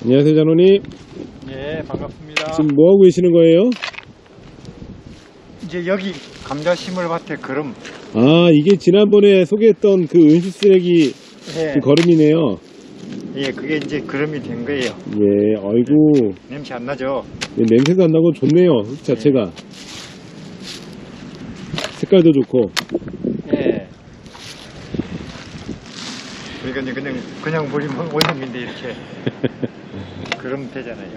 안녕하세요, 장로님. 네, 반갑습니다. 지금 뭐 하고 계시는 거예요? 이제 여기 감자 심을 밭에 걸음. 아, 이게 지난번에 소개했던 그 은수 쓰레기 예, 그 걸음이네요. 예, 그게 이제 걸음이 된 거예요. 예, 아이고, 냄새 안 나죠? 예, 냄새도 안 나고 좋네요, 흙 자체가. 색깔도 좋고. 예. 그러니까 이제 그냥 버리면 오염인데 이렇게 걸음 되잖아요.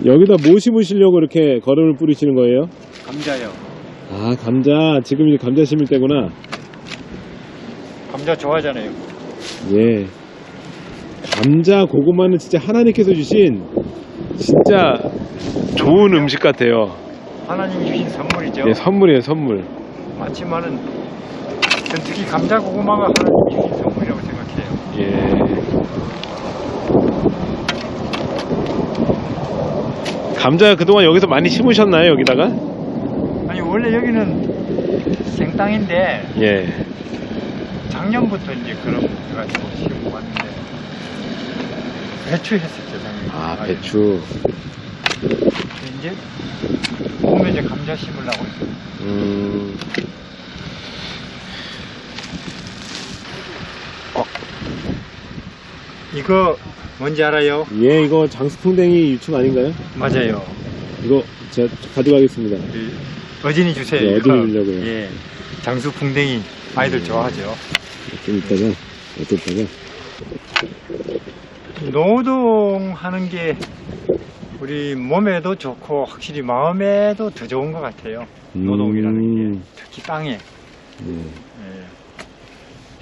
여기다 뭐 심으시려고 이렇게 걸음을 뿌리시는 거예요? 감자요. 아, 감자. 지금 이제 감자 심을 때구나. 감자 좋아하잖아요. 예. 감자, 고구마는 진짜 하나님께서 주신 진짜 좋은 음식 같아요. 하나님이 주신 선물이죠. 예, 선물이에요, 선물. 맞지만은 전 특히 감자 고구마가 하나님이 주신 선물이라고 생각해요. 예. 감자 그동안 여기서 많이 심으셨나요, 여기다가? 아니 원래 여기는 생땅인데 예. 작년부터 이제 그런 해가지고 심고 왔는데 배추 했었죠 작년. 아, 배추. 이제 봄에 이제 감자 심으려고 했어요. 이거 뭔지 알아요? 예, 이거 장수풍뎅이 유충 아닌가요? 맞아요. 이거 제가 가져가겠습니다. 어진이 주세요. 네, 이거. 어진이 주려고요. 예, 장수풍뎅이 아이들 좋아하죠. 좀 이따가, 어떻다가. 노동하는 게 우리 몸에도 좋고 확실히 마음에도 더 좋은 것 같아요. 노동이라는 게 특히 땅에. 예.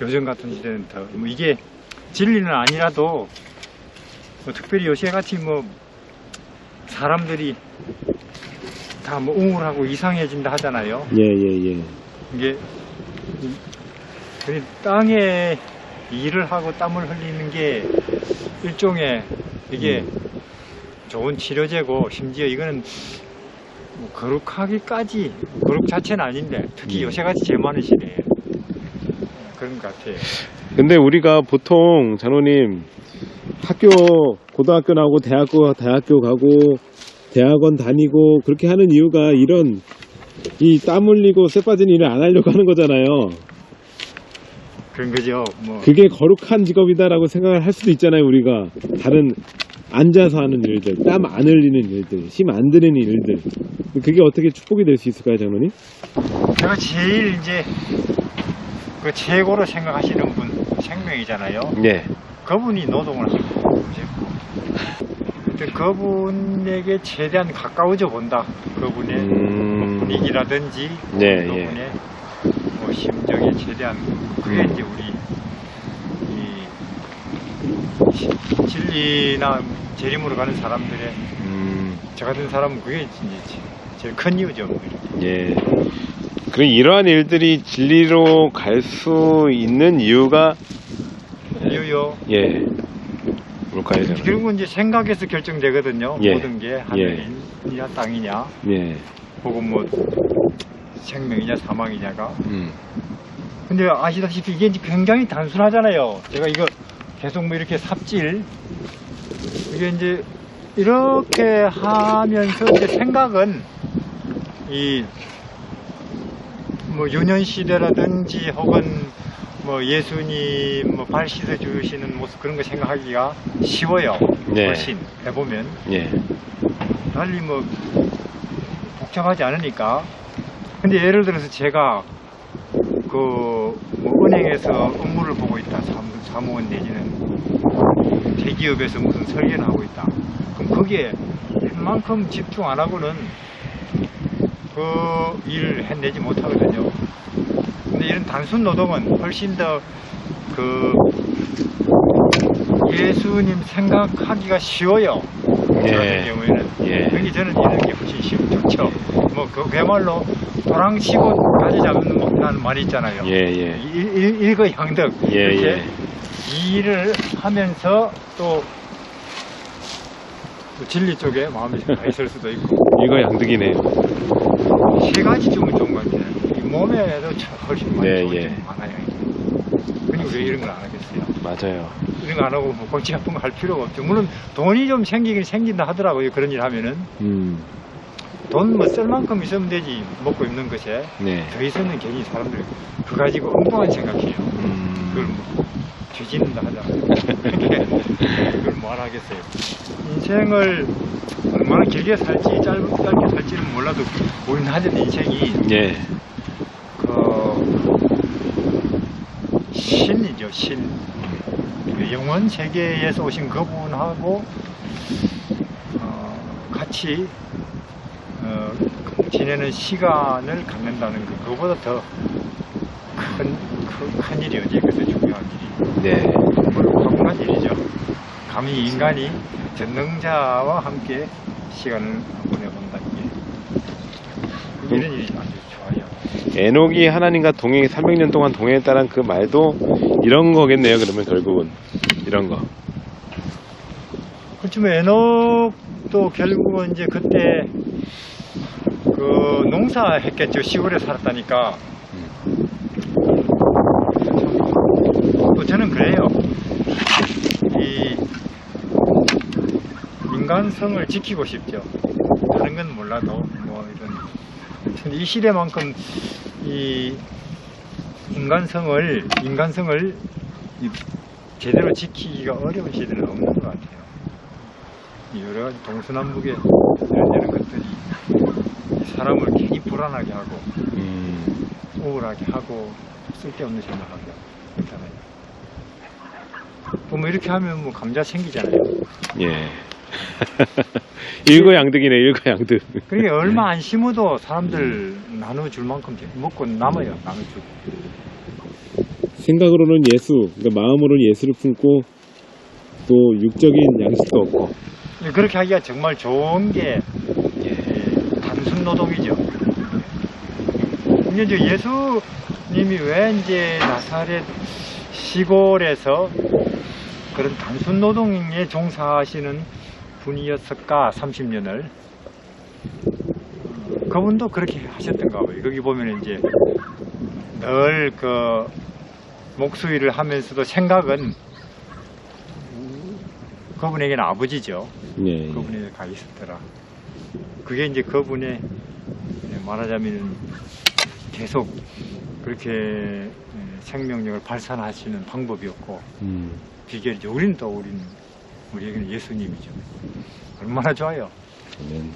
요즘 같은 시대는 더 뭐 이게 진리는 아니라도 뭐 특별히 요새같이 뭐 사람들이 다 뭐 우울하고 이상해진다 하잖아요. 예, 예, 예. 이게 땅에 일을 하고 땀을 흘리는 게 일종의 이게 좋은 치료제고 심지어 이거는 뭐 거룩하기까지 거룩 자체는 아닌데 특히 요새같이 제일 많은 시대에 그런 것 같아요. 근데 우리가 보통 장로님 학교 고등학교 나오고 대학교 가고 대학원 다니고 그렇게 하는 이유가 이런 이 땀 흘리고 쇠 빠진 일을 안 하려고 하는 거잖아요. 그런 거죠. 뭐 그게 거룩한 직업이다라고 생각을 할 수도 있잖아요. 우리가 다른 앉아서 하는 일들, 땀 안 흘리는 일들, 힘 안 드는 일들, 그게 어떻게 축복이 될 수 있을까요, 장로님? 제가 제일 이제 그 최고로 생각하시는 분 생명이잖아요. 네. 그분이 노동을 하는 거죠. 근데 그분에게 최대한 가까워져 본다. 그분의 뭐 분위기라든지 네, 그분의 뭐 심정에 최대한 그게 이제 우리 이 진리나 재림으로 가는 사람들의 저 같은 사람은 그게 이제 제일 큰 이유죠. 예. 그럼 이러한 일들이 진리로 갈 수 있는 이유가 이유요. 예. 뭘까요, 장로님? 결국은 이제 생각에서 결정되거든요. 예. 모든 게 하늘이냐 땅이냐, 예. 혹은 뭐 생명이냐 사망이냐가. 근데 아시다시피 이게 이제 굉장히 단순하잖아요. 제가 이거 계속 뭐 이렇게 삽질 이게 이제 이렇게 하면서 이제 생각은 이 뭐 유년시대라든지 혹은 뭐 예수님 뭐 발 씻어 주시는 모습 그런 거 생각하기가 쉬워요. 네. 훨씬 해보면. 예. 달리 뭐 복잡하지 않으니까. 근데 예를 들어서 제가 그 뭐 은행에서 업무를 보고 있다. 사무원 내지는 대기업에서 무슨 설계를 하고 있다. 그럼 거기에 웬만큼 집중 안 하고는 그 일을 해내지 못하거든요. 근데 이런 단순 노동은 훨씬 더 그 예수님 생각하기가 쉬워요. 저 같은 경우에는. 그러니 저는 이런 게 훨씬 좋죠. 뭐 그야말로 도랑치고 가지 잡는 목이라는 말이 있잖아요. 일거양득. 이렇게 이 일을 하면서 또 진리 쪽에 마음이 가 있을 수도 있고. 일거양득이네요. 세 가지 좀 좋은 것 같아요. 이 몸에도 훨씬 많이 좋은 점이 많아요. 그리고 왜 이런 걸 안 하겠어요? 맞아요. 이런 거 안 하고 뭐 골치 아픈 거 할 필요가 없죠. 물론 돈이 좀 생기긴 생긴다 하더라고요. 그런 일 하면은. 돈 뭐 쓸 만큼 있으면 되지. 먹고 입는 것에. 네. 더 있으면 괜히 사람들 그거 가지고 엉뚱한 생각해요. 그걸 뭐 뒤집는다 하잖아요. 그걸 뭐 하나 하겠어요. 인생을 얼마나 길게 살지 짧게 살지는 몰라도 우리는 하는 인생이 예. 신이죠, 신. 영원 세계에서 오신 그분하고 같이 지내는 시간을 갖는다는 거, 그거보다 더 큰 일이 어디 그래서 중요한 일이. 네. 정말 일이죠. 감히 인간이 전능자와 함께 시간을 보내본다 이게 이런 일이 아주 좋아요. 에녹이 하나님과 300년 동안 동행했다는 그 말도 이런 거겠네요. 그러면 결국은 이런 거. 그렇지만 에녹도 결국은 이제 그때 그 농사했겠죠. 시골에 살았다니까. 또 저는 그래요. 이 인간성을 지키고 싶죠. 다른 건 몰라도 뭐 이런. 근데 이 시대만큼 이 인간성을 제대로 지키기가 어려운 시대는 없는 것 같아요. 여러 가지 동서남북의 이런 것들이 사람을 괜히 불안하게 하고 우울하게 하고 쓸데없는 생각하게 하잖아요. 뭐 이렇게 하면 뭐 감자 생기잖아요. 예. 일거양득이네, 일거양득. 그러니까 얼마 안 심어도 사람들 나눠줄 만큼 먹고 남아요. 나눠주고. 생각으로는 예수, 그러니까 마음으로는 예수를 품고 또 육적인 양식도 없고. 그렇게 하기가 정말 좋은 게 단순 노동이죠. 근데 이제 예수님이 왜 이제 나사렛 시골에서 그런 단순 노동에 종사하시는 분이었을까, 30년을. 그분도 그렇게 하셨던가 봐요. 거기 보면 이제 늘 그 목수일을 하면서도 생각은 그분에게는 아버지죠. 네. 그분에게 가 있었더라. 그게 이제 그분의 말하자면 계속 그렇게 생명력을 발산하시는 방법이었고 비결이죠. 우리에게는 예수님이죠. 얼마나 좋아요. 아멘.